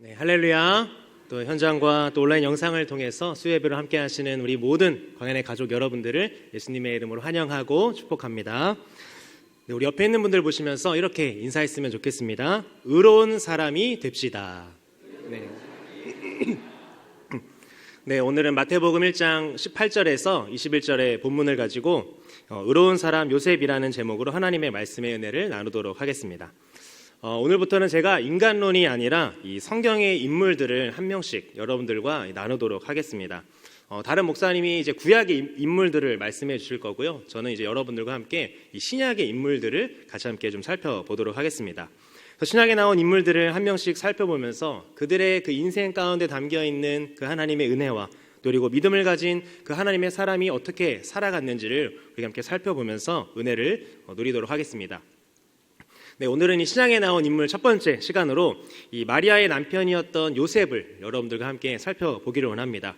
네, 할렐루야. 또 현장과 또 온라인 영상을 통해서 수요예배를 함께 하시는 우리 모든 광야의 가족 여러분들을 예수님의 이름으로 환영하고 축복합니다. 네, 우리 옆에 있는 분들 보시면서 이렇게 인사했으면 좋겠습니다. 의로운 사람이 됩시다. 네. 네, 오늘은 마태복음 1장 18절에서 21절의 본문을 가지고 의로운 사람 요셉이라는 제목으로 하나님의 말씀의 은혜를 나누도록 하겠습니다. 오늘부터는 제가 인간론이 아니라 이 성경의 인물들을 한 명씩 여러분들과 나누도록 하겠습니다. 다른 목사님이 이제 구약의 인물들을 말씀해 주실 거고요. 저는 이제 여러분들과 함께 이 신약의 인물들을 같이 함께 좀 살펴보도록 하겠습니다. 신약에 나온 인물들을 한 명씩 살펴보면서 그들의 그 인생 가운데 담겨 있는 그 하나님의 은혜와 그리고 믿음을 가진 그 하나님의 사람이 어떻게 살아갔는지를 우리가 함께 살펴보면서 은혜를 누리도록 하겠습니다. 네, 오늘은 이 신약에 나온 인물 첫 번째 시간으로 이 마리아의 남편이었던 요셉을 여러분들과 함께 살펴보기를 원합니다.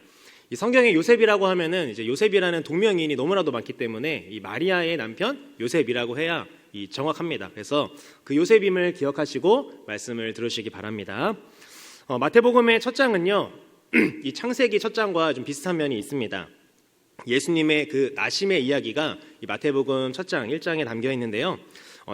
이 성경에 요셉이라고 하면은 이제 요셉이라는 동명이인이 너무나도 많기 때문에 이 마리아의 남편 요셉이라고 해야 이 정확합니다. 그래서 그 요셉임을 기억하시고 말씀을 들으시기 바랍니다. 마태복음의 첫 장은요, 이 창세기 첫 장과 좀 비슷한 면이 있습니다. 예수님의 그 나심의 이야기가 이 마태복음 첫 장 1장에 담겨 있는데요.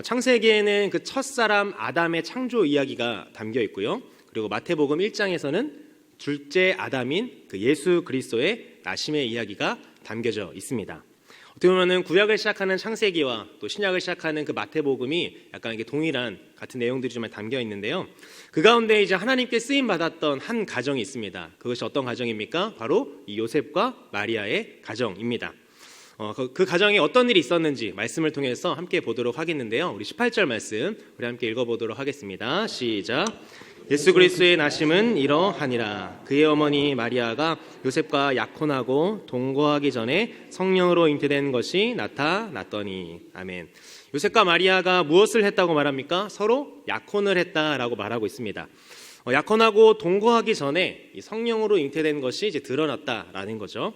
창세기에는 그 첫사람 아담의 창조 이야기가 담겨 있고요. 그리고 마태복음 1장에서는 둘째 아담인 그 예수 그리스도의 나심의 이야기가 담겨져 있습니다. 어떻게 보면은 구약을 시작하는 창세기와 또 신약을 시작하는 그 마태복음이 약간 이게 동일한 같은 내용들이 좀 담겨 있는데요. 그 가운데 이제 하나님께 쓰임 받았던 한 가정이 있습니다. 그것이 어떤 가정입니까? 바로 이 요셉과 마리아의 가정입니다. 그 가정에 어떤 일이 있었는지 말씀을 통해서 함께 보도록 하겠는데요. 우리 18절 말씀 우리 함께 읽어보도록 하겠습니다. 시작. 예수 그리스도의 나심은 이러하니라. 그의 어머니 마리아가 요셉과 약혼하고 동거하기 전에 성령으로 잉태된 것이 나타났더니. 아멘. 요셉과 마리아가 무엇을 했다고 말합니까? 서로 약혼을 했다라고 말하고 있습니다. 약혼하고 동거하기 전에 이 성령으로 잉태된 것이 이제 드러났다라는 거죠.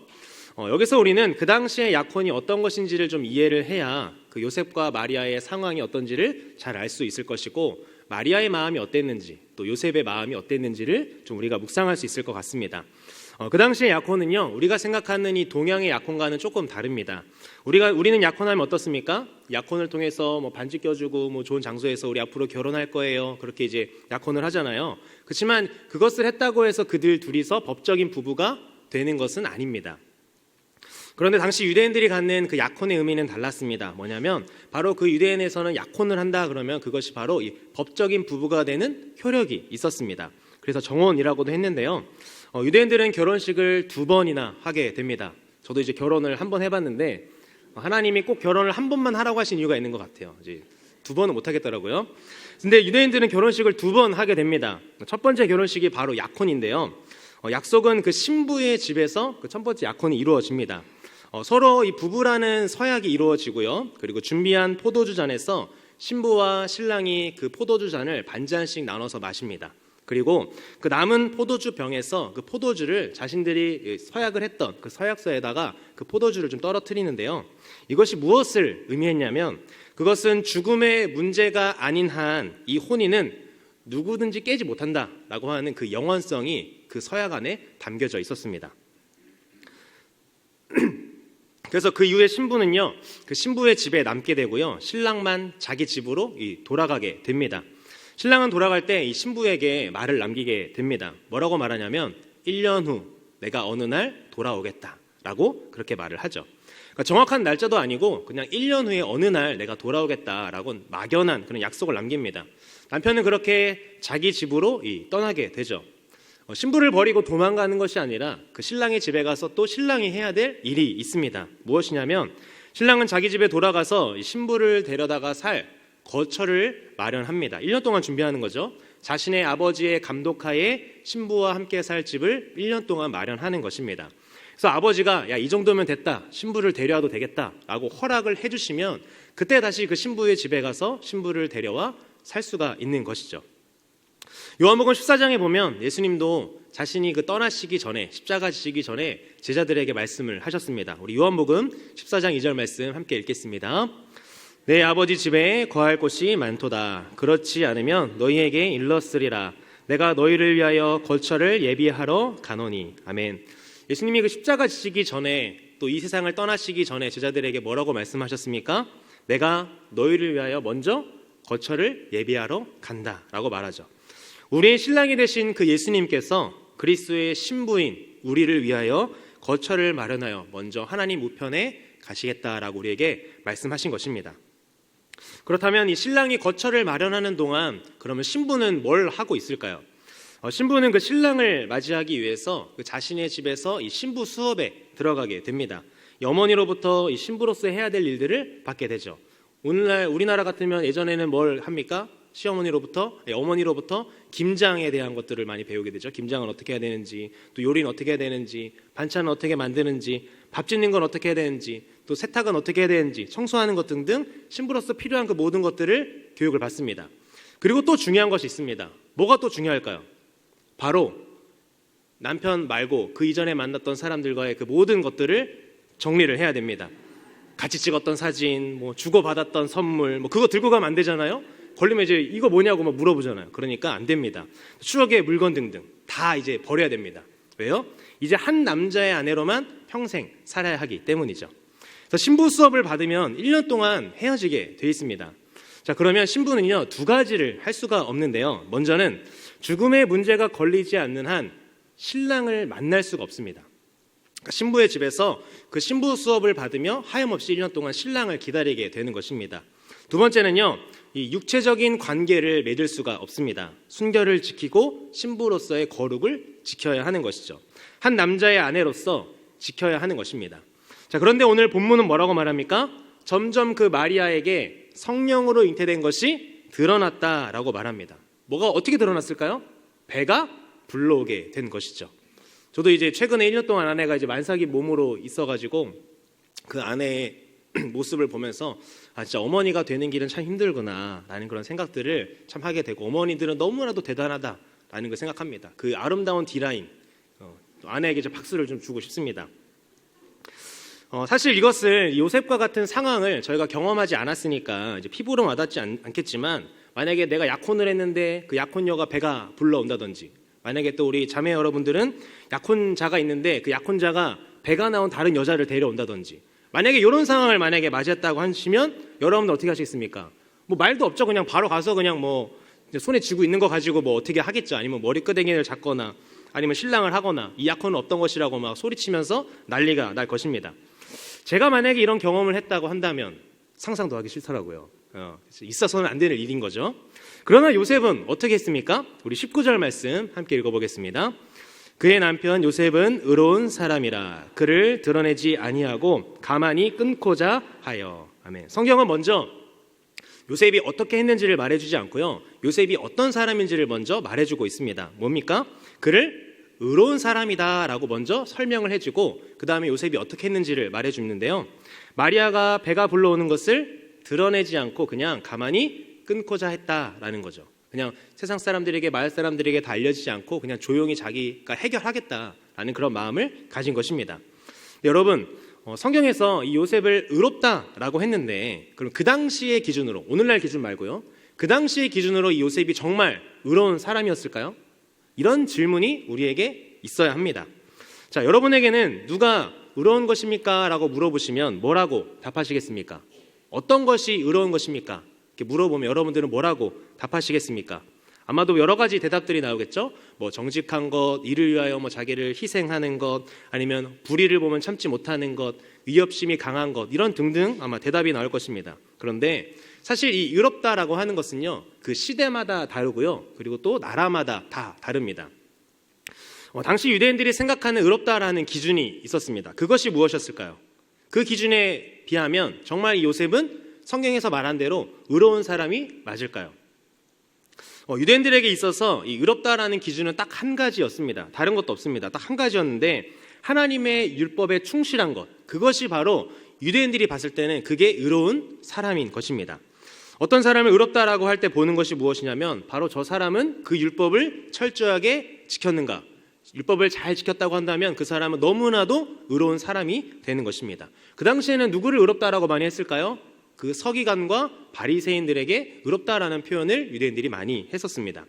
여기서 우리는 그 당시의 약혼이 어떤 것인지를 좀 이해를 해야 그 요셉과 마리아의 상황이 어떤지를 잘 알 수 있을 것이고, 마리아의 마음이 어땠는지 또 요셉의 마음이 어땠는지를 좀 우리가 묵상할 수 있을 것 같습니다. 그 당시의 약혼은요, 우리가 생각하는 이 동양의 약혼과는 조금 다릅니다. 우리는 약혼하면 어떻습니까? 약혼을 통해서 뭐 반지 껴주고 뭐 좋은 장소에서 우리 앞으로 결혼할 거예요, 그렇게 이제 약혼을 하잖아요. 그렇지만 그것을 했다고 해서 그들 둘이서 법적인 부부가 되는 것은 아닙니다. 그런데 당시 유대인들이 갖는 그 약혼의 의미는 달랐습니다. 뭐냐면 바로 그 유대인에서는 약혼을 한다 그러면 그것이 바로 이 법적인 부부가 되는 효력이 있었습니다. 그래서 정혼이라고도 했는데요. 유대인들은 결혼식을 2번이나 하게 됩니다. 저도 이제 결혼을 한 번 해봤는데 하나님이 꼭 결혼을 한 번만 하라고 하신 이유가 있는 것 같아요. 이제 2번은 못 하겠더라고요. 근데 유대인들은 결혼식을 2번 하게 됩니다. 첫 번째 결혼식이 바로 약혼인데요. 약속은 그 신부의 집에서 그 첫 번째 약혼이 이루어집니다. 서로 이 부부라는 서약이 이루어지고요. 그리고 준비한 포도주 잔에서 신부와 신랑이 그 포도주 잔을 반잔씩 나눠서 마십니다. 그리고 그 남은 포도주 병에서 그 포도주를 자신들이 서약을 했던 그 서약서에다가 그 포도주를 좀 떨어뜨리는데요. 이것이 무엇을 의미했냐면 그것은 죽음의 문제가 아닌 한 이 혼인은 누구든지 깨지 못한다라고 하는 그 영원성이 그 서약 안에 담겨져 있었습니다. 그래서 그 이후에 신부는요, 그 신부의 집에 남게 되고요, 신랑만 자기 집으로 돌아가게 됩니다. 신랑은 돌아갈 때 이 신부에게 말을 남기게 됩니다. 뭐라고 말하냐면 1년 후 내가 어느 날 돌아오겠다라고 그렇게 말을 하죠. 그러니까 정확한 날짜도 아니고 그냥 1년 후에 어느 날 내가 돌아오겠다라고 막연한 그런 약속을 남깁니다. 남편은 그렇게 자기 집으로 떠나게 되죠. 신부를 버리고 도망가는 것이 아니라 그 신랑의 집에 가서 또 신랑이 해야 될 일이 있습니다. 무엇이냐면 신랑은 자기 집에 돌아가서 신부를 데려다가 살 거처를 마련합니다. 1년 동안 준비하는 거죠. 자신의 아버지의 감독하에 신부와 함께 살 집을 1년 동안 마련하는 것입니다. 그래서 아버지가 야, 이 정도면 됐다, 신부를 데려와도 되겠다라고 허락을 해주시면 그때 다시 그 신부의 집에 가서 신부를 데려와 살 수가 있는 것이죠. 요한복음 14장에 보면 예수님도 자신이 그 떠나시기 전에, 십자가 지시기 전에 제자들에게 말씀을 하셨습니다. 우리 요한복음 14장 2절 말씀 함께 읽겠습니다. 내 아버지 집에 거할 곳이 많도다. 그렇지 않으면 너희에게 일렀으리라. 내가 너희를 위하여 거처를 예비하러 가노니. 아멘. 예수님이 그 십자가 지시기 전에 또 이 세상을 떠나시기 전에 제자들에게 뭐라고 말씀하셨습니까? 내가 너희를 위하여 먼저 거처를 예비하러 간다라고 말하죠. 우리의 신랑이 되신 그 예수님께서 그리스도의 신부인 우리를 위하여 거처를 마련하여 먼저 하나님 우편에 가시겠다라고 우리에게 말씀하신 것입니다. 그렇다면 이 신랑이 거처를 마련하는 동안 그러면 신부는 뭘 하고 있을까요? 신부는 그 신랑을 맞이하기 위해서 그 자신의 집에서 이 신부 수업에 들어가게 됩니다. 이 어머니로부터 이 신부로서 해야 될 일들을 받게 되죠. 오늘날 우리나라 같으면 예전에는 뭘 합니까? 어머니로부터 김장에 대한 것들을 많이 배우게 되죠. 김장은 어떻게 해야 되는지, 또 요리는 어떻게 해야 되는지, 반찬은 어떻게 만드는지, 밥 짓는 건 어떻게 해야 되는지, 또 세탁은 어떻게 해야 되는지, 청소하는 것 등등 신부로서 필요한 그 모든 것들을 교육을 받습니다. 그리고 또 중요한 것이 있습니다. 뭐가 또 중요할까요? 바로 남편 말고 그 이전에 만났던 사람들과의 그 모든 것들을 정리를 해야 됩니다. 같이 찍었던 사진, 뭐 주고받았던 선물, 뭐 그거 들고 가면 안 되잖아요. 걸리면 이제 이거 뭐냐고 막 물어보잖아요. 그러니까 안 됩니다. 추억의 물건 등등 다 이제 버려야 됩니다. 왜요? 이제 한 남자의 아내로만 평생 살아야 하기 때문이죠. 그래서 신부 수업을 받으면 1년 동안 헤어지게 돼 있습니다. 자, 그러면 신부는요 2가지를 할 수가 없는데요. 먼저는 죽음의 문제가 걸리지 않는 한 신랑을 만날 수가 없습니다. 그러니까 신부의 집에서 그 신부 수업을 받으며 하염없이 1년 동안 신랑을 기다리게 되는 것입니다. 두 번째는요, 이 육체적인 관계를 맺을 수가 없습니다. 순결을 지키고 신부로서의 거룩을 지켜야 하는 것이죠. 한 남자의 아내로서 지켜야 하는 것입니다. 자, 그런데 오늘 본문은 뭐라고 말합니까? 점점 그 마리아에게 성령으로 잉태된 것이 드러났다라고 말합니다. 뭐가 어떻게 드러났을까요? 배가 불러오게 된 것이죠. 저도 이제 최근에 1년 동안 아내가 이제 만삭이 몸으로 있어가지고 그 아내의 모습을 보면서 진짜 어머니가 되는 길은 참 힘들구나 라는 그런 생각들을 참 하게 되고, 어머니들은 너무나도 대단하다라는 걸 생각합니다. 그 아름다운 D라인, 아내에게 좀 박수를 좀 주고 싶습니다. 사실 이것을 요셉과 같은 상황을 저희가 경험하지 않았으니까 이제 피부로 와닿지 않겠지만, 만약에 내가 약혼을 했는데 그 약혼녀가 배가 불러온다든지, 만약에 또 우리 자매 여러분들은 약혼자가 있는데 그 약혼자가 배가 나온 다른 여자를 데려온다든지, 만약에 이런 상황을 만약에 맞이했다고 하시면 여러분들 어떻게 하시겠습니까? 뭐 말도 없죠. 그냥 바로 가서 그냥 뭐 손에 쥐고 있는 거 가지고 뭐 어떻게 하겠죠. 아니면 머리끄댕이를 잡거나 아니면 신랑을 하거나 이 약혼은 없던 것이라고 막 소리치면서 난리가 날 것입니다. 제가 만약에 이런 경험을 했다고 한다면 상상도 하기 싫더라고요. 있어서는 안 되는 일인 거죠. 그러나 요셉은 어떻게 했습니까? 우리 19절 말씀 함께 읽어보겠습니다. 그의 남편 요셉은 의로운 사람이라 그를 드러내지 아니하고 가만히 끊고자 하여. 아멘. 성경은 먼저 요셉이 어떻게 했는지를 말해주지 않고요, 요셉이 어떤 사람인지를 먼저 말해주고 있습니다. 뭡니까? 그를 의로운 사람이다 라고 먼저 설명을 해주고, 그 다음에 요셉이 어떻게 했는지를 말해주는데요, 마리아가 배가 불러오는 것을 드러내지 않고 그냥 가만히 끊고자 했다라는 거죠. 그냥 세상 사람들에게, 마을 사람들에게 다 알려지지 않고 그냥 조용히 자기가 해결하겠다라는 그런 마음을 가진 것입니다. 여러분, 성경에서 이 요셉을 의롭다라고 했는데, 그럼 그 당시의 기준으로, 오늘날 기준 말고요, 그 당시의 기준으로 이 요셉이 정말 의로운 사람이었을까요? 이런 질문이 우리에게 있어야 합니다. 자, 여러분에게는 누가 의로운 것입니까? 라고 물어보시면 뭐라고 답하시겠습니까? 어떤 것이 의로운 것입니까? 이렇게 물어보면 여러분들은 뭐라고 답하시겠습니까? 아마도 여러 가지 대답들이 나오겠죠. 뭐 정직한 것, 이를 위하여 뭐 자기를 희생하는 것, 아니면 불의를 보면 참지 못하는 것, 위협심이 강한 것, 이런 등등 아마 대답이 나올 것입니다. 그런데 사실 이 의롭다라고 하는 것은요, 그 시대마다 다르고요, 그리고 또 나라마다 다 다릅니다. 당시 유대인들이 생각하는 의롭다라는 기준이 있었습니다. 그것이 무엇이었을까요? 그 기준에 비하면 정말 이 요셉은 성경에서 말한 대로 의로운 사람이 맞을까요? 유대인들에게 있어서 이 의롭다라는 기준은 딱 한 가지였습니다. 다른 것도 없습니다. 딱 한 가지였는데, 하나님의 율법에 충실한 것, 그것이 바로 유대인들이 봤을 때는 그게 의로운 사람인 것입니다. 어떤 사람을 의롭다라고 할 때 보는 것이 무엇이냐면, 바로 저 사람은 그 율법을 철저하게 지켰는가, 율법을 잘 지켰다고 한다면 그 사람은 너무나도 의로운 사람이 되는 것입니다. 그 당시에는 누구를 의롭다라고 많이 했을까요? 그 서기관과 바리새인들에게 의롭다라는 표현을 유대인들이 많이 했었습니다.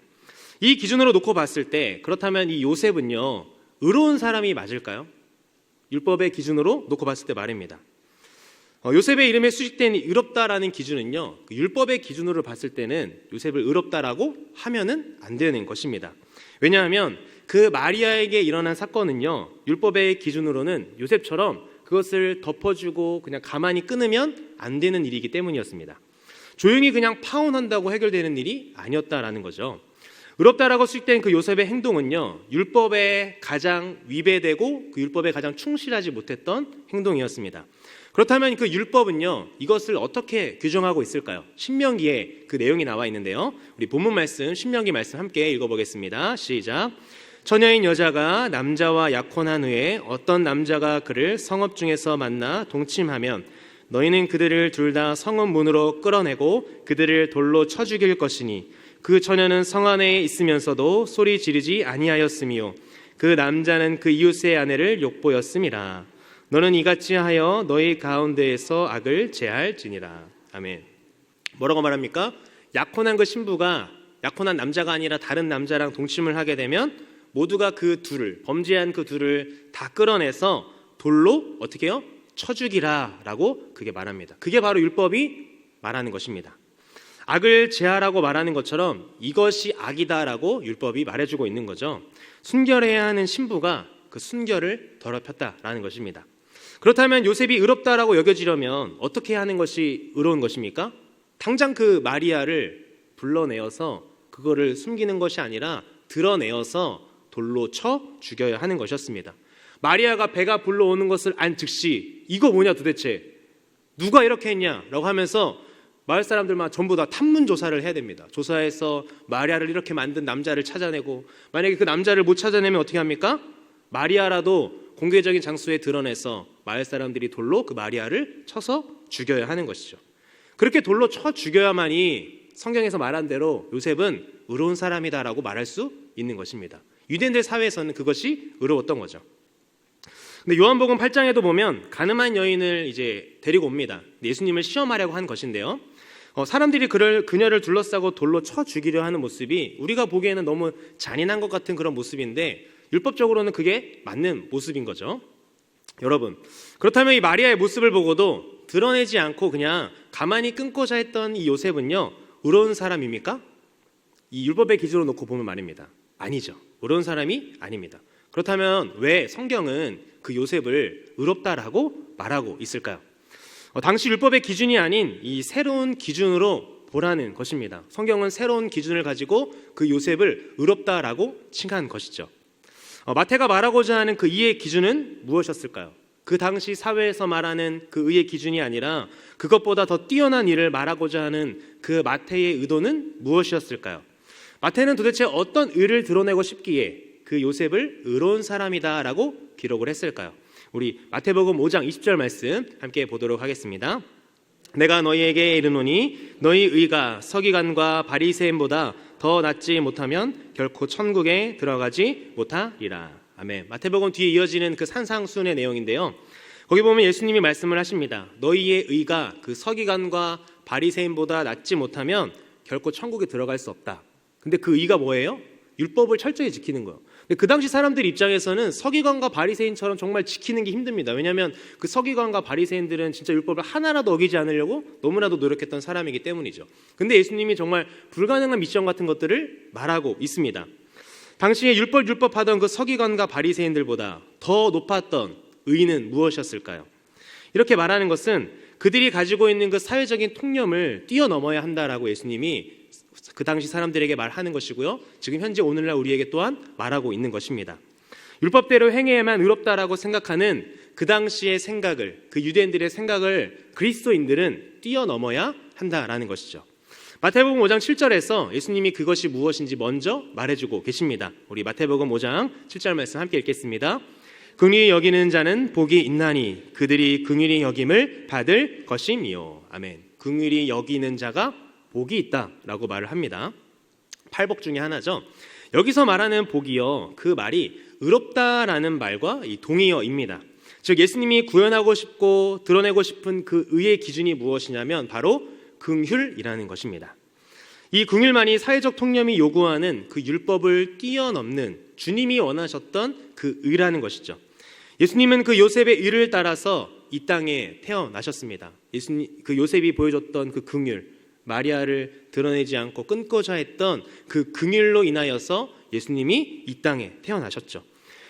이 기준으로 놓고 봤을 때 그렇다면 이 요셉은요, 의로운 사람이 맞을까요? 율법의 기준으로 놓고 봤을 때 말입니다. 요셉의 이름에 수식된 의롭다라는 기준은요, 그 율법의 기준으로 봤을 때는 요셉을 의롭다라고 하면은 안 되는 것입니다. 왜냐하면 그 마리아에게 일어난 사건은요, 율법의 기준으로는 요셉처럼 그것을 덮어주고 그냥 가만히 끊으면 안 되는 일이기 때문이었습니다. 조용히 그냥 파혼한다고 해결되는 일이 아니었다라는 거죠. 의롭다라고 수식된 그 요셉의 행동은요, 율법에 가장 위배되고 그 율법에 가장 충실하지 못했던 행동이었습니다. 그렇다면 그 율법은요, 이것을 어떻게 규정하고 있을까요? 신명기에 그 내용이 나와 있는데요, 우리 본문 말씀, 신명기 말씀 함께 읽어보겠습니다. 시작. 처녀인 여자가 남자와 약혼한 후에 어떤 남자가 그를 성읍 중에서 만나 동침하면 너희는 그들을 둘 다 성읍 문으로 끌어내고 그들을 돌로 쳐 죽일 것이니 그 처녀는 성 안에 있으면서도 소리 지르지 아니하였으며 그 남자는 그 이웃의 아내를 욕보였음이라. 너는 이같이 하여 너희 가운데에서 악을 제할지니라. 아멘. 뭐라고 말합니까? 약혼한 그 신부가 약혼한 남자가 아니라 다른 남자랑 동침을 하게 되면 모두가 그 둘을, 범죄한 그 둘을 다 끌어내서 돌로 어떻게 해요? 쳐 죽이라 라고 그게 말합니다. 그게 바로 율법이 말하는 것입니다. 악을 제하라고 말하는 것처럼 이것이 악이다라고 율법이 말해주고 있는 거죠. 순결해야 하는 신부가 그 순결을 더럽혔다라는 것입니다. 그렇다면 요셉이 의롭다라고 여겨지려면 어떻게 하는 것이 의로운 것입니까? 당장 그 마리아를 불러내어서 그거를 숨기는 것이 아니라 드러내어서 돌로 쳐 죽여야 하는 것이었습니다. 마리아가 배가 불러오는 것을 안 즉시 이거 뭐냐 도대체 누가 이렇게 했냐라고 하면서 마을 사람들만 전부 다 탐문 조사를 해야 됩니다. 조사해서 마리아를 이렇게 만든 남자를 찾아내고, 만약에 그 남자를 못 찾아내면 어떻게 합니까? 마리아라도 공개적인 장소에 드러내서 마을 사람들이 돌로 그 마리아를 쳐서 죽여야 하는 것이죠. 그렇게 돌로 쳐 죽여야만이 성경에서 말한 대로 요셉은 의로운 사람이다라고 말할 수 있는 것입니다. 유대인들 사회에서는 그것이 의로웠던 거죠. 근데 요한복음 8장에도 보면 가늠한 여인을 이제 데리고 옵니다. 예수님을 시험하려고 한 것인데요. 사람들이 그녀를 둘러싸고 돌로 쳐 죽이려 하는 모습이 우리가 보기에는 너무 잔인한 것 같은 그런 모습인데 율법적으로는 그게 맞는 모습인 거죠. 여러분, 그렇다면 이 마리아의 모습을 보고도 드러내지 않고 그냥 가만히 끊고자 했던 이 요셉은요, 의로운 사람입니까? 이 율법의 기준으로 놓고 보면 말입니다. 아니죠. 의로운 사람이 아닙니다. 그렇다면 왜 성경은 그 요셉을 의롭다라고 말하고 있을까요? 당시 율법의 기준이 아닌 이 새로운 기준으로 보라는 것입니다. 성경은 새로운 기준을 가지고 그 요셉을 의롭다라고 칭한 것이죠. 마태가 말하고자 하는 그 의의 기준은 무엇이었을까요? 그 당시 사회에서 말하는 그 의의 기준이 아니라 그것보다 더 뛰어난 일을 말하고자 하는 그 마태의 의도는 무엇이었을까요? 마태는 도대체 어떤 의를 드러내고 싶기에 그 요셉을 의로운 사람이다라고 기록을 했을까요? 우리 마태복음 5장 20절 말씀 함께 보도록 하겠습니다. 내가 너희에게 이르노니 너희 의가 서기관과 바리새인보다 더 낫지 못하면 결코 천국에 들어가지 못하리라. 아멘. 마태복음 뒤에 이어지는 그 산상수훈의 내용인데요, 거기 보면 예수님이 말씀을 하십니다. 너희의 의가 그 서기관과 바리새인보다 낫지 못하면 결코 천국에 들어갈 수 없다. 근데 그 의가 뭐예요? 율법을 철저히 지키는 거예요. 근데 그 당시 사람들 입장에서는 서기관과 바리새인처럼 정말 지키는 게 힘듭니다. 왜냐하면 그 서기관과 바리새인들은 진짜 율법을 하나라도 어기지 않으려고 너무나도 노력했던 사람이기 때문이죠. 근데 예수님이 정말 불가능한 미션 같은 것들을 말하고 있습니다. 당시에 율법하던 그 서기관과 바리새인들보다 더 높았던 의는 무엇이었을까요? 이렇게 말하는 것은 그들이 가지고 있는 그 사회적인 통념을 뛰어넘어야 한다라고 예수님이 그 당시 사람들에게 말하는 것이고요, 지금 현재 오늘날 우리에게 또한 말하고 있는 것입니다. 율법대로 행해야만 의롭다라고 생각하는 그 당시의 생각을, 그 유대인들의 생각을 그리스도인들은 뛰어넘어야 한다라는 것이죠. 마태복음 5장 7절에서 예수님이 그것이 무엇인지 먼저 말해주고 계십니다. 우리 마태복음 5장 7절 말씀 함께 읽겠습니다. 긍휼히 여기는 자는 복이 있나니 그들이 긍휼히 여김을 받을 것이니요. 아멘. 긍휼히 여기는 자가 복이 있다라고 말을 합니다. 팔복 중에 하나죠. 여기서 말하는 복이요, 그 말이 의롭다라는 말과 이 동의어입니다. 즉 예수님이 구현하고 싶고 드러내고 싶은 그 의의 기준이 무엇이냐면 바로 긍휼이라는 것입니다. 이 긍휼만이 사회적 통념이 요구하는 그 율법을 뛰어넘는 주님이 원하셨던 그 의라는 것이죠. 예수님은 그 요셉의 의를 따라서 이 땅에 태어나셨습니다. 그 요셉이 보여줬던 그 긍휼, 마리아를 드러내지 않고 끊고자 했던 그 긍휼로 인하여서 예수님이 이 땅에 태어나셨죠.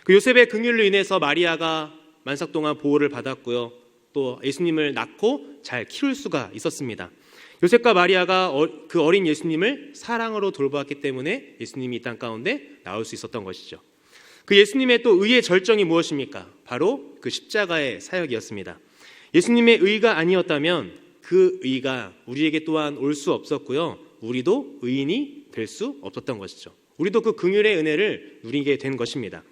그 요셉의 긍휼로 인해서 마리아가 만삭 동안 보호를 받았고요. 또 예수님을 낳고 잘 키울 수가 있었습니다. 요셉과 마리아가 그 어린 예수님을 사랑으로 돌보았기 때문에 예수님이 이 땅 가운데 나올 수 있었던 것이죠. 그 예수님의 또 의의 절정이 무엇입니까? 바로 그 십자가의 사역이었습니다. 예수님의 의가 아니었다면 그 의가 우리에게 또한 올 수 없었고요. 우리도 의인이 될 수 없었던 것이죠. 우리도 그 긍휼의 은혜를 누리게 된 것입니다.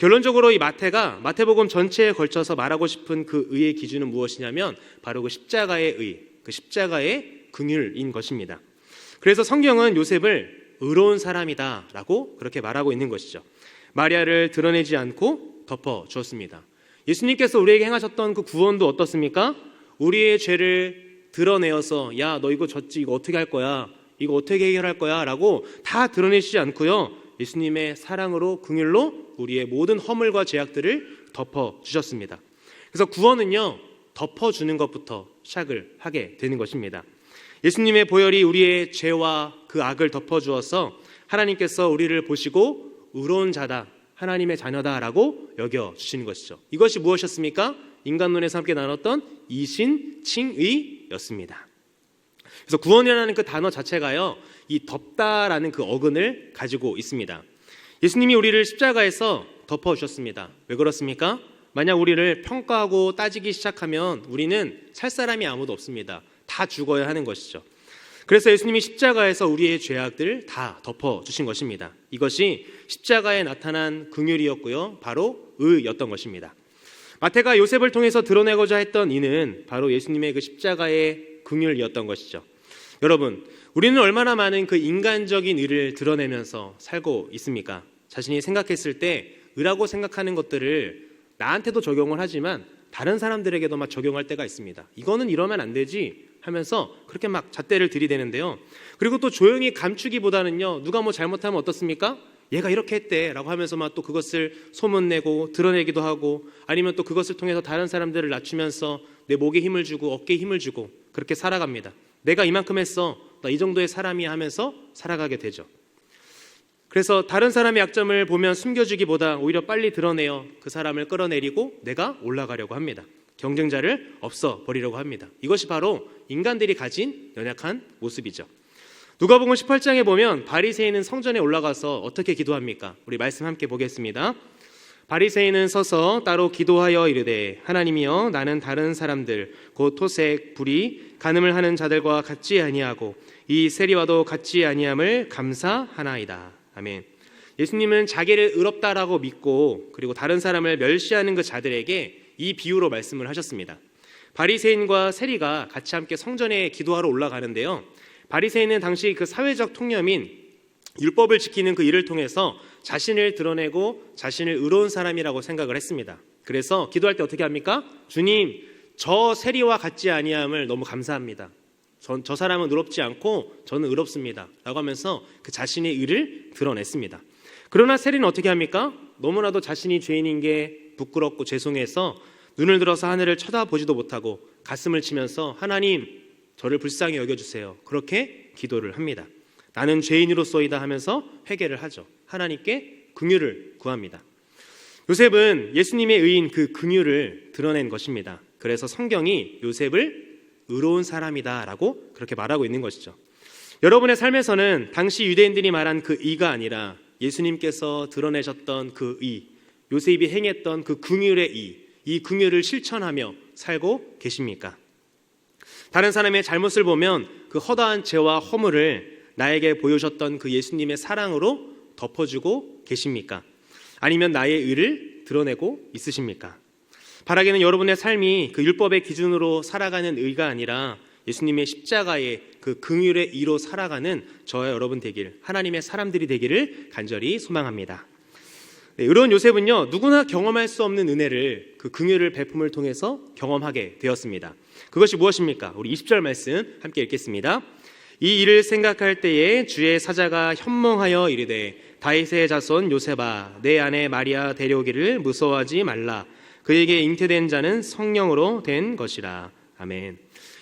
결론적으로 이 마태복음 전체에 걸쳐서 말하고 싶은 그 의의 기준은 무엇이냐면 바로 그 십자가의 의, 그 십자가의 긍휼인 것입니다. 그래서 성경은 요셉을 의로운 사람이다라고 그렇게 말하고 있는 것이죠. 마리아를 드러내지 않고 덮어 주었습니다. 예수님께서 우리에게 행하셨던 그 구원도 어떻습니까? 우리의 죄를 드러내어서 야, 너 이거 졌지, 이거 어떻게 할 거야, 이거 어떻게 해결할 거야 라고 다 드러내시지 않고요, 예수님의 사랑으로 긍휼로 우리의 모든 허물과 죄악들을 덮어주셨습니다. 그래서 구원은요, 덮어주는 것부터 시작을 하게 되는 것입니다. 예수님의 보혈이 우리의 죄와 그 악을 덮어주어서 하나님께서 우리를 보시고 의로운 자다, 하나님의 자녀다라고 여겨주시는 것이죠. 이것이 무엇이었습니까? 인간론에서 함께 나눴던 이신칭의였습니다. 그래서 구원이라는 그 단어 자체가요, 이 덮다라는 그 어근을 가지고 있습니다. 예수님이 우리를 십자가에서 덮어주셨습니다. 왜 그렇습니까? 만약 우리를 평가하고 따지기 시작하면 우리는 살 사람이 아무도 없습니다. 다 죽어야 하는 것이죠. 그래서 예수님이 십자가에서 우리의 죄악들을 다 덮어주신 것입니다. 이것이 십자가에 나타난 긍휼이었고요, 바로 의였던 것입니다. 마태가 요셉을 통해서 드러내고자 했던 이는 바로 예수님의 그 십자가의 긍휼이었던 것이죠. 여러분, 우리는 얼마나 많은 그 인간적인 의를 드러내면서 살고 있습니까? 자신이 생각했을 때 의라고 생각하는 것들을 나한테도 적용을 하지만 다른 사람들에게도 막 적용할 때가 있습니다. 이거는 이러면 안 되지 하면서 그렇게 막 잣대를 들이대는데요. 그리고 또 조용히 감추기보다는요, 누가 뭐 잘못하면 어떻습니까? 얘가 이렇게 했대 라고 하면서 막 또 그것을 소문내고 드러내기도 하고, 아니면 또 그것을 통해서 다른 사람들을 낮추면서 내 목에 힘을 주고 어깨에 힘을 주고 그렇게 살아갑니다. 내가 이만큼 했어, 나 이 정도의 사람이야 하면서 살아가게 되죠. 그래서 다른 사람의 약점을 보면 숨겨주기보다 오히려 빨리 드러내어 그 사람을 끌어내리고 내가 올라가려고 합니다. 경쟁자를 없애버리려고 합니다. 이것이 바로 인간들이 가진 연약한 모습이죠. 누가복음 18장에 보면 바리새인은 성전에 올라가서 어떻게 기도합니까? 우리 말씀 함께 보겠습니다. 바리새인은 서서 따로 기도하여 이르되 하나님이여, 나는 다른 사람들 곧 토색, 불의, 간음을 하는 자들과 같지 아니하고 이 세리와도 같지 아니함을 감사하나이다. 아멘. 예수님은 자기를 의롭다라고 믿고 그리고 다른 사람을 멸시하는 그 자들에게 이 비유로 말씀을 하셨습니다. 바리새인과 세리가 같이 함께 성전에 기도하러 올라가는데요, 바리새인은 당시 그 사회적 통념인 율법을 지키는 그 일을 통해서 자신을 드러내고 자신을 의로운 사람이라고 생각을 했습니다. 그래서 기도할 때 어떻게 합니까? 주님, 저 세리와 같지 아니함을 너무 감사합니다. 저 사람은 의롭지 않고 저는 의롭습니다 라고 하면서 그 자신의 의를 드러냈습니다. 그러나 세리는 어떻게 합니까? 너무나도 자신이 죄인인 게 부끄럽고 죄송해서 눈을 들어서 하늘을 쳐다보지도 못하고 가슴을 치면서 하나님, 저를 불쌍히 여겨주세요, 그렇게 기도를 합니다. 나는 죄인으로소이다 하면서 회개를 하죠. 하나님께 긍휼을 구합니다. 요셉은 예수님의 의인 그 긍휼을 드러낸 것입니다. 그래서 성경이 요셉을 의로운 사람이다 라고 그렇게 말하고 있는 것이죠. 여러분의 삶에서는 당시 유대인들이 말한 그 의가 아니라 예수님께서 드러내셨던 그 의, 요셉이 행했던 그 긍휼의 의, 이 긍휼을 실천하며 살고 계십니까? 다른 사람의 잘못을 보면 그 허다한 죄와 허물을 나에게 보여주셨던 그 예수님의 사랑으로 덮어주고 계십니까? 아니면 나의 의를 드러내고 있으십니까? 바라기는 여러분의 삶이 그 율법의 기준으로 살아가는 의가 아니라 예수님의 십자가의 그 긍휼의 의로 살아가는 저와 여러분 되길, 하나님의 사람들이 되기를 간절히 소망합니다. 네, 의로운 요셉은요, 누구나 경험할 수 없는 은혜를 그 긍휼을 베품을 통해서 경험하게 되었습니다. 그것이 무엇입니까? 우리 20절 말씀 함께 읽겠습니다. 이 일을 생각할 때에 주의 사자가 현몽하여 이르되 다윗의 자손 요셉아 내 아내 마리아 데려오기를 무서워하지 말라. 그에게 잉태된 자는 성령으로 된 것이라. 아멘.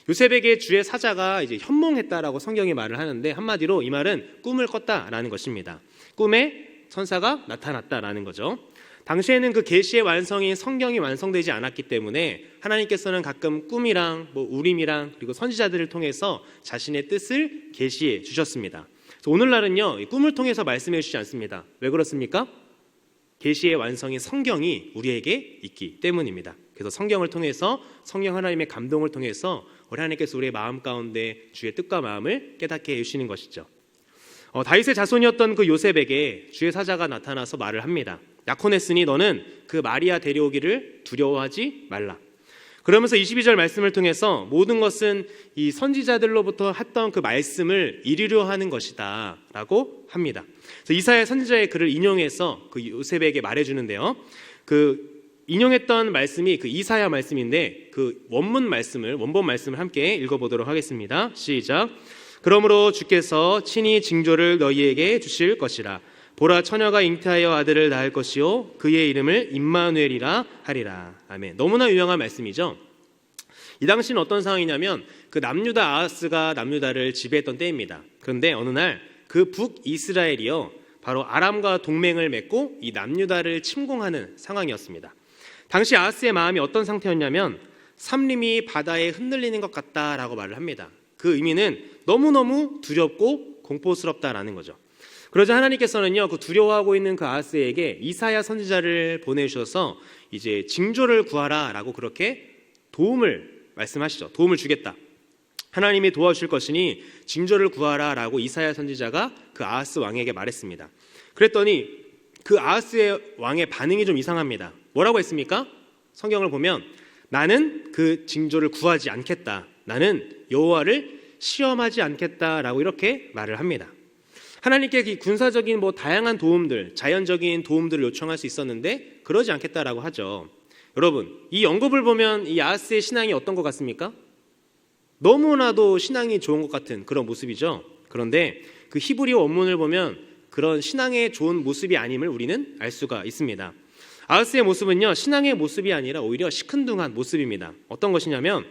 요셉에게 주의 사자가 이제 현몽했다라고 성경이 말을 하는데, 한마디로 이 말은 꿈을 꿨다라는 것입니다. 꿈에 천사가 나타났다라는 거죠. 당시에는 그 계시의 완성이 성경이 완성되지 않았기 때문에 하나님께서는 가끔 꿈이랑 우림이랑 그리고 선지자들을 통해서 자신의 뜻을 계시해 주셨습니다. 그래서 오늘날은요, 꿈을 통해서 말씀해 주시지 않습니다. 왜 그렇습니까? 계시의 완성인 성경이 우리에게 있기 때문입니다. 그래서 성경을 통해서, 성령 하나님의 감동을 통해서 우리 하나님께서 우리의 마음 가운데 주의 뜻과 마음을 깨닫게 해주시는 것이죠. 다윗의 자손이었던 그 요셉에게 주의 사자가 나타나서 말을 합니다. 약혼했으니 너는 그 마리아 데려오기를 두려워하지 말라. 그러면서 22절 말씀을 통해서 모든 것은 이 선지자들로부터 했던 그 말씀을 이루려 하는 것이다 라고 합니다. 그래서 이사야 선지자의 글을 인용해서 그 요셉에게 말해주는데요, 그 인용했던 말씀이 그 이사야 말씀인데 그 원본 말씀을 함께 읽어보도록 하겠습니다. 시작. 그러므로 주께서 친히 징조를 너희에게 주실 것이라. 보라, 처녀가 잉태하여 아들을 낳을 것이요 그의 이름을 임마누엘이라 하리라. 아멘. 너무나 유명한 말씀이죠. 이 당시는 어떤 상황이냐면 그 남유다 아하스가 남유다를 지배했던 때입니다. 그런데 어느 날 그 북이스라엘이요 바로 아람과 동맹을 맺고 이 남유다를 침공하는 상황이었습니다. 당시 아하스의 마음이 어떤 상태였냐면 삼림이 바다에 흔들리는 것 같다라고 말을 합니다. 그 의미는 너무너무 두렵고 공포스럽다라는 거죠. 그러자 하나님께서는요, 그 두려워하고 있는 그 아하스에게 이사야 선지자를 보내주셔서 이제 징조를 구하라라고 그렇게 도움을 말씀하시죠. 도움을 주겠다. 하나님이 도와주실 것이니 징조를 구하라라고 이사야 선지자가 그 아하스 왕에게 말했습니다. 그랬더니 그 아하스의 왕의 반응이 좀 이상합니다. 뭐라고 했습니까? 성경을 보면 나는 그 징조를 구하지 않겠다. 나는 여호와를 시험하지 않겠다라고 이렇게 말을 합니다. 하나님께 군사적인 다양한 도움들, 자연적인 도움들을 요청할 수 있었는데 그러지 않겠다라고 하죠. 여러분, 이 언급을 보면 이 아하스의 신앙이 어떤 것 같습니까? 너무나도 신앙이 좋은 것 같은 그런 모습이죠. 그런데 그 히브리 원문을 보면 그런 신앙의 좋은 모습이 아님을 우리는 알 수가 있습니다. 아하스의 모습은요, 신앙의 모습이 아니라 오히려 시큰둥한 모습입니다. 어떤 것이냐면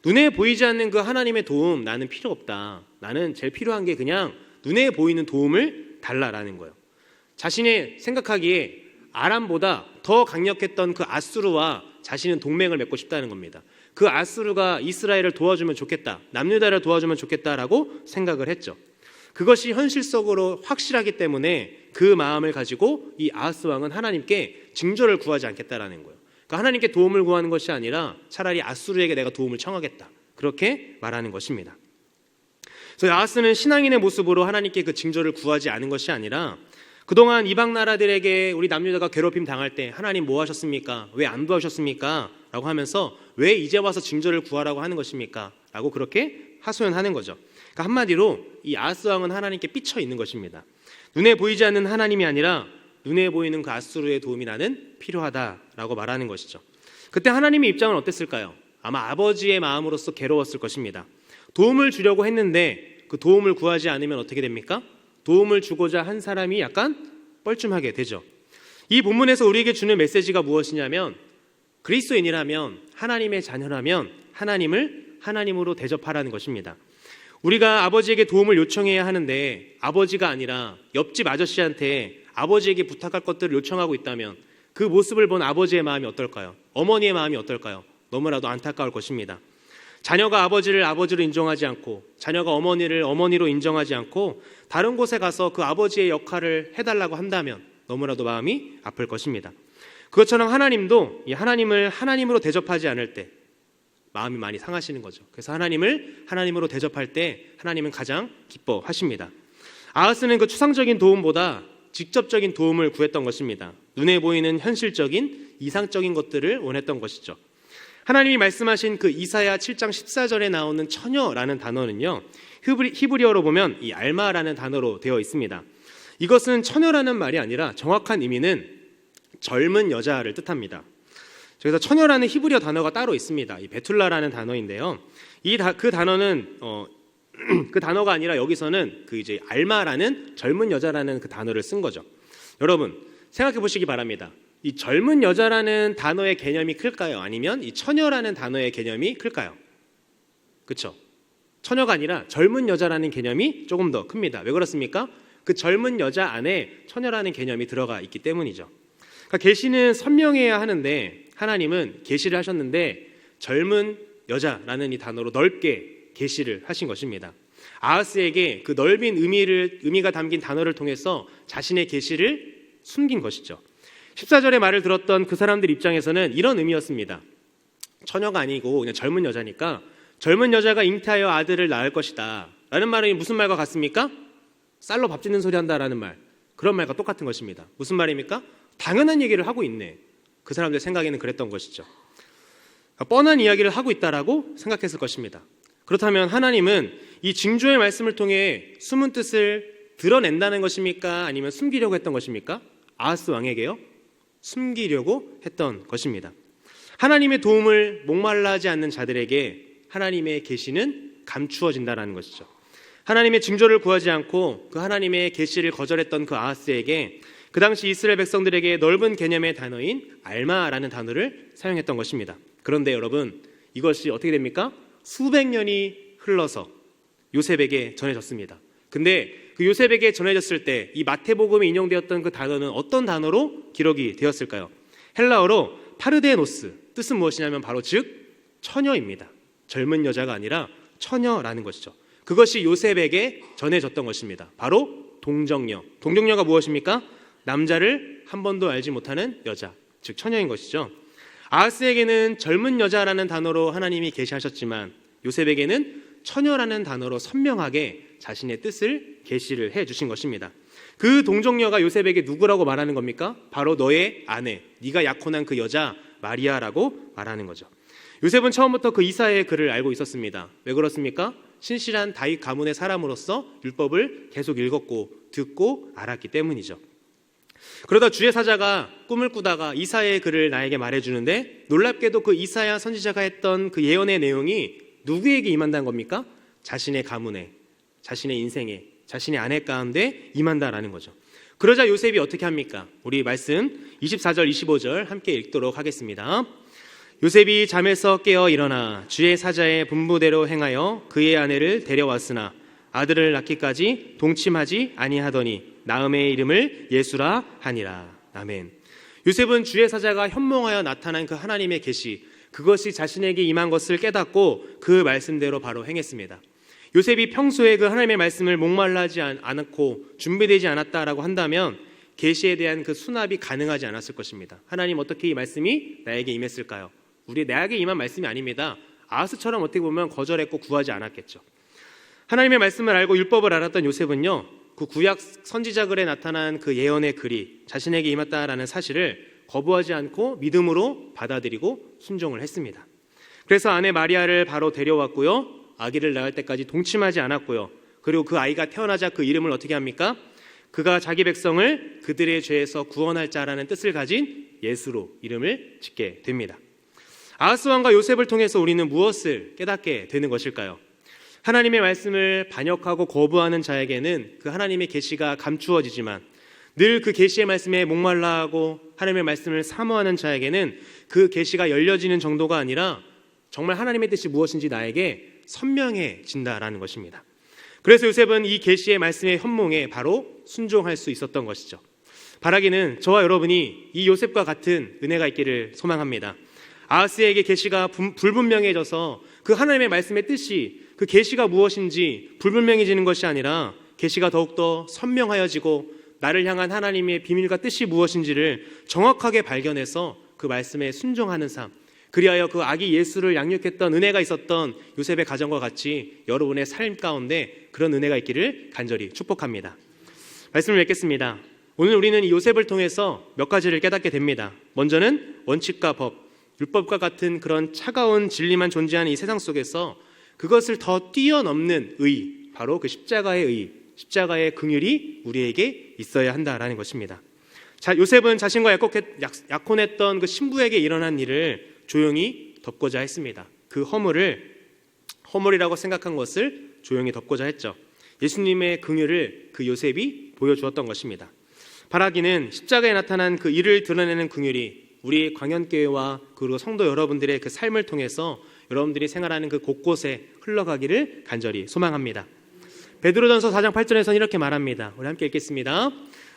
눈에 보이지 않는 그 하나님의 도움 나는 필요 없다. 나는 제일 필요한 게 그냥 눈에 보이는 도움을 달라라는 거예요. 자신의 생각하기에 아람보다 더 강력했던 그 아수르와 자신은 동맹을 맺고 싶다는 겁니다. 그 아수르가 이스라엘을 도와주면 좋겠다, 남유다를 도와주면 좋겠다라고 생각을 했죠. 그것이 현실적으로 확실하기 때문에 그 마음을 가지고 이 아하스 왕은 하나님께 징조를 구하지 않겠다라는 거예요. 그러니까 하나님께 도움을 구하는 것이 아니라 차라리 아수르에게 내가 도움을 청하겠다, 그렇게 말하는 것입니다. 그래서 아하스는 신앙인의 모습으로 하나님께 그 징조를 구하지 않은 것이 아니라 그동안 이방 나라들에게 우리 남유다가 괴롭힘 당할 때 하나님 뭐 하셨습니까? 왜 안 도와주셨습니까? 라고 하면서 왜 이제 와서 징조를 구하라고 하는 것입니까? 라고 그렇게 하소연하는 거죠. 그러니까 한마디로 이 아하스 왕은 하나님께 삐쳐 있는 것입니다. 눈에 보이지 않는 하나님이 아니라 눈에 보이는 그 아수르의 도움이 나는 필요하다라고 말하는 것이죠. 그때 하나님의 입장은 어땠을까요? 아마 아버지의 마음으로서 괴로웠을 것입니다. 도움을 주려고 했는데 그 도움을 구하지 않으면 어떻게 됩니까? 도움을 주고자 한 사람이 약간 뻘쭘하게 되죠. 이 본문에서 우리에게 주는 메시지가 무엇이냐면 그리스도인이라면, 하나님의 자녀라면 하나님을 하나님으로 대접하라는 것입니다. 우리가 아버지에게 도움을 요청해야 하는데 아버지가 아니라 옆집 아저씨한테 아버지에게 부탁할 것들을 요청하고 있다면 그 모습을 본 아버지의 마음이 어떨까요? 어머니의 마음이 어떨까요? 너무나도 안타까울 것입니다. 자녀가 아버지를 아버지로 인정하지 않고 자녀가 어머니를 어머니로 인정하지 않고 다른 곳에 가서 그 아버지의 역할을 해달라고 한다면 너무나도 마음이 아플 것입니다. 그것처럼 하나님도 이 하나님을 하나님으로 대접하지 않을 때 마음이 많이 상하시는 거죠. 그래서 하나님을 하나님으로 대접할 때 하나님은 가장 기뻐하십니다. 아하스는 그 추상적인 도움보다 직접적인 도움을 구했던 것입니다. 눈에 보이는 현실적인 이상적인 것들을 원했던 것이죠. 하나님이 말씀하신 그 이사야 7장 14절에 나오는 처녀라는 단어는요, 히브리어로 보면 이 알마라는 단어로 되어 있습니다. 이것은 처녀라는 말이 아니라 정확한 의미는 젊은 여자를 뜻합니다. 그래서 처녀라는 히브리어 단어가 따로 있습니다. 이 베툴라라는 단어인데요. 그 단어는 그 단어가 아니라 여기서는 그 이제 알마라는 젊은 여자라는 그 단어를 쓴 거죠. 여러분 생각해 보시기 바랍니다. 이 젊은 여자라는 단어의 개념이 클까요? 아니면 이 처녀라는 단어의 개념이 클까요? 그렇죠? 처녀가 아니라 젊은 여자라는 개념이 조금 더 큽니다. 왜 그렇습니까? 그 젊은 여자 안에 처녀라는 개념이 들어가 있기 때문이죠. 그러니까 계시는 선명해야 하는데 하나님은 계시를 하셨는데 젊은 여자라는 이 단어로 넓게 계시를 하신 것입니다. 아하스에게 그 넓은 의미가 담긴 단어를 통해서 자신의 계시를 숨긴 것이죠. 14절의 말을 들었던 그 사람들 입장에서는 이런 의미였습니다. 처녀가 아니고 그냥 젊은 여자니까 젊은 여자가 잉태하여 아들을 낳을 것이다 라는 말이 무슨 말과 같습니까? 쌀로 밥 짓는 소리 한다라는 말, 그런 말과 똑같은 것입니다. 무슨 말입니까? 당연한 얘기를 하고 있네. 그 사람들 생각에는 그랬던 것이죠. 뻔한 이야기를 하고 있다라고 생각했을 것입니다. 그렇다면 하나님은 이 징조의 말씀을 통해 숨은 뜻을 드러낸다는 것입니까? 아니면 숨기려고 했던 것입니까? 아하스 왕에게요? 숨기려고 했던 것입니다. 하나님의 도움을 목말라하지 않는 자들에게 하나님의 계시는 감추어진다는 것이죠. 하나님의 징조를 구하지 않고 그 하나님의 계시를 거절했던 그 아하스에게 그 당시 이스라엘 백성들에게 넓은 개념의 단어인 알마라는 단어를 사용했던 것입니다. 그런데 여러분 이것이 어떻게 됩니까? 수백 년이 흘러서 요셉에게 전해졌습니다. 근데 그 요셉에게 전해졌을 때 이 마태복음에 인용되었던 그 단어는 어떤 단어로 기록이 되었을까요? 헬라어로 파르데노스, 뜻은 무엇이냐면 바로 즉 처녀입니다. 젊은 여자가 아니라 처녀라는 것이죠. 그것이 요셉에게 전해졌던 것입니다. 바로 동정녀. 동정녀가 무엇입니까? 남자를 한 번도 알지 못하는 여자, 즉 처녀인 것이죠. 아하스에게는 젊은 여자라는 단어로 하나님이 계시하셨지만 요셉에게는 처녀라는 단어로 선명하게 자신의 뜻을 계시를 해주신 것입니다. 그 동정녀가 요셉에게 누구라고 말하는 겁니까? 바로 너의 아내, 네가 약혼한 그 여자 마리아라고 말하는 거죠. 요셉은 처음부터 그 이사야의 글을 알고 있었습니다. 왜 그렇습니까? 신실한 다윗 가문의 사람으로서 율법을 계속 읽었고 듣고 알았기 때문이죠. 그러다 주의 사자가 꿈을 꾸다가 이사야의 글을 나에게 말해주는데 놀랍게도 그 이사야 선지자가 했던 그 예언의 내용이 누구에게 임한다는 겁니까? 자신의 가문에, 자신의 인생에, 자신의 아내 가운데 임한다라는 거죠. 그러자 요셉이 어떻게 합니까? 우리 말씀 24절 25절 함께 읽도록 하겠습니다. 요셉이 잠에서 깨어 일어나 주의 사자의 분부대로 행하여 그의 아내를 데려왔으나 아들을 낳기까지 동침하지 아니하더니 나음의 이름을 예수라 하니라. 아멘. 요셉은 주의 사자가 현몽하여 나타난 그 하나님의 계시, 그것이 자신에게 임한 것을 깨닫고 그 말씀대로 바로 행했습니다. 요셉이 평소에 그 하나님의 말씀을 목말라하지 않았고 준비되지 않았다라고 한다면 계시에 대한 그 수납이 가능하지 않았을 것입니다. 하나님 어떻게 이 말씀이 나에게 임했을까요? 나에게 임한 말씀이 아닙니다. 아하스처럼 어떻게 보면 거절했고 구하지 않았겠죠. 하나님의 말씀을 알고 율법을 알았던 요셉은요, 그 구약 선지자 글에 나타난 그 예언의 글이 자신에게 임했다라는 사실을 거부하지 않고 믿음으로 받아들이고 순종을 했습니다. 그래서 아내 마리아를 바로 데려왔고요, 아기를 낳을 때까지 동침하지 않았고요, 그리고 그 아이가 태어나자 그 이름을 어떻게 합니까? 그가 자기 백성을 그들의 죄에서 구원할 자라는 뜻을 가진 예수로 이름을 짓게 됩니다. 아하스 왕과 요셉을 통해서 우리는 무엇을 깨닫게 되는 것일까요? 하나님의 말씀을 반역하고 거부하는 자에게는 그 하나님의 계시가 감추어지지만 늘 그 계시의 말씀에 목말라하고 하나님의 말씀을 사모하는 자에게는 그 계시가 열려지는 정도가 아니라 정말 하나님의 뜻이 무엇인지 나에게 선명해진다라는 것입니다. 그래서 요셉은 이 계시의 말씀의 현몽에 바로 순종할 수 있었던 것이죠. 바라기는 저와 여러분이 이 요셉과 같은 은혜가 있기를 소망합니다. 아하스에게 계시가 불분명해져서 그 하나님의 말씀의 뜻이, 그 계시가 무엇인지 불분명해지는 것이 아니라 계시가 더욱더 선명하여지고 나를 향한 하나님의 비밀과 뜻이 무엇인지를 정확하게 발견해서 그 말씀에 순종하는 삶, 그리하여 그 아기 예수를 양육했던 은혜가 있었던 요셉의 가정과 같이 여러분의 삶 가운데 그런 은혜가 있기를 간절히 축복합니다. 말씀을 맺겠습니다. 오늘 우리는 이 요셉을 통해서 몇 가지를 깨닫게 됩니다. 먼저는 원칙과 법, 율법과 같은 그런 차가운 진리만 존재하는 이 세상 속에서 그것을 더 뛰어넘는 의, 바로 그 십자가의 의, 십자가의 긍휼이 우리에게 있어야 한다라는 것입니다. 자, 요셉은 자신과 약혼했던 그 신부에게 일어난 일을 조용히 덮고자 했습니다. 그 허물이라고 생각한 것을 조용히 덮고자 했죠. 예수님의 긍휼을 그 요셉이 보여주었던 것입니다. 바라기는 십자가에 나타난 그 이를 드러내는 긍휼이 우리 광연교회와 그리고 성도 여러분들의 그 삶을 통해서 여러분들이 생활하는 그 곳곳에 흘러가기를 간절히 소망합니다. 베드로전서 4장 8절에서는 이렇게 말합니다. 우리 함께 읽겠습니다.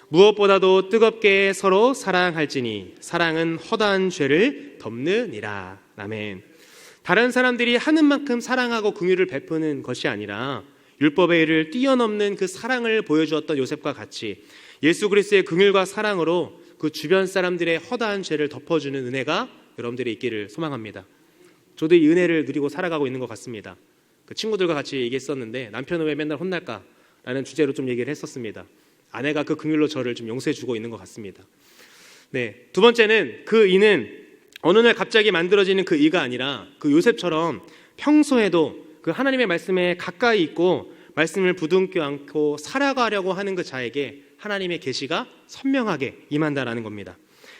무엇보다도 뜨겁게 서로 사랑할지니 사랑은 허다한 죄를 덮느니라. 아멘. 다른 사람들이 하는 만큼 사랑하고 긍휼을 베푸는 것이 아니라 율법의 일을 뛰어넘는 그 사랑을 보여주었던 요셉과 같이 예수 그리스도의 긍휼과 사랑으로 그 주변 사람들의 허다한 죄를 덮어주는 은혜가 여러분들이 있기를 소망합니다. 저도 이 은혜를 누리고 살아가고 있는 것 같습니다. 그 친구들과 같이 얘기했었는데 남편은 왜 맨날 혼날까라는 주제로 좀 얘기를 했었습니다. 아내가 그 긍휼로 저를 좀 용서해주고 있는 것 같습니다. 네, 두 번째는 그 이는 어느 날 갑자기 만들어지는 그 이가 아니라 그 요셉처럼 평소에도 그 하나님의 말씀에 가까이 있고 말씀을 부둥켜 안고 살아가려고 하는 그 자에게 하나님의 계시가 선명하게 임한다라는 겁니다.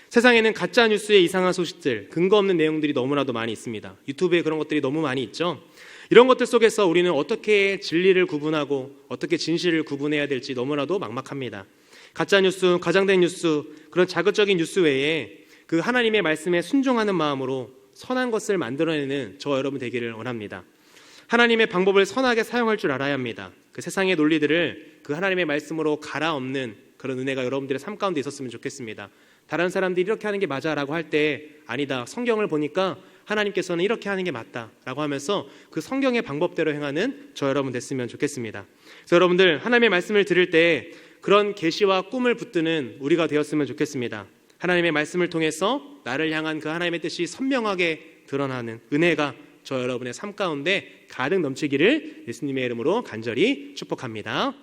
세상에는 가짜 뉴스의 이상한 소식들, 근거 없는 내용들이 너무나도 많이 있습니다. 유튜브에 그런 것들이 너무 많이 있죠. 이런 것들 속에서 우리는 어떻게 진리를 구분하고 어떻게 진실을 구분해야 될지 너무나도 막막합니다. 가짜 뉴스, 과장된 뉴스, 그런 자극적인 뉴스 외에 그 하나님의 말씀에 순종하는 마음으로 선한 것을 만들어내는 저와 여러분 되기를 원합니다. 하나님의 방법을 선하게 사용할 줄 알아야 합니다. 그 세상의 논리들을 그 하나님의 말씀으로 갈아엎는 그런 은혜가 여러분들의 삶 가운데 있었으면 좋겠습니다. 다른 사람들이 이렇게 하는 게 맞아라고 할 때 아니다, 성경을 보니까 하나님께서는 이렇게 하는 게 맞다라고 하면서 그 성경의 방법대로 행하는 저 여러분 됐으면 좋겠습니다. 그래서 여러분들 하나님의 말씀을 들을 때 그런 계시와 꿈을 붙드는 우리가 되었으면 좋겠습니다. 하나님의 말씀을 통해서 나를 향한 그 하나님의 뜻이 선명하게 드러나는 은혜가 저 여러분의 삶 가운데 가득 넘치기를 예수님의 이름으로 간절히 축복합니다.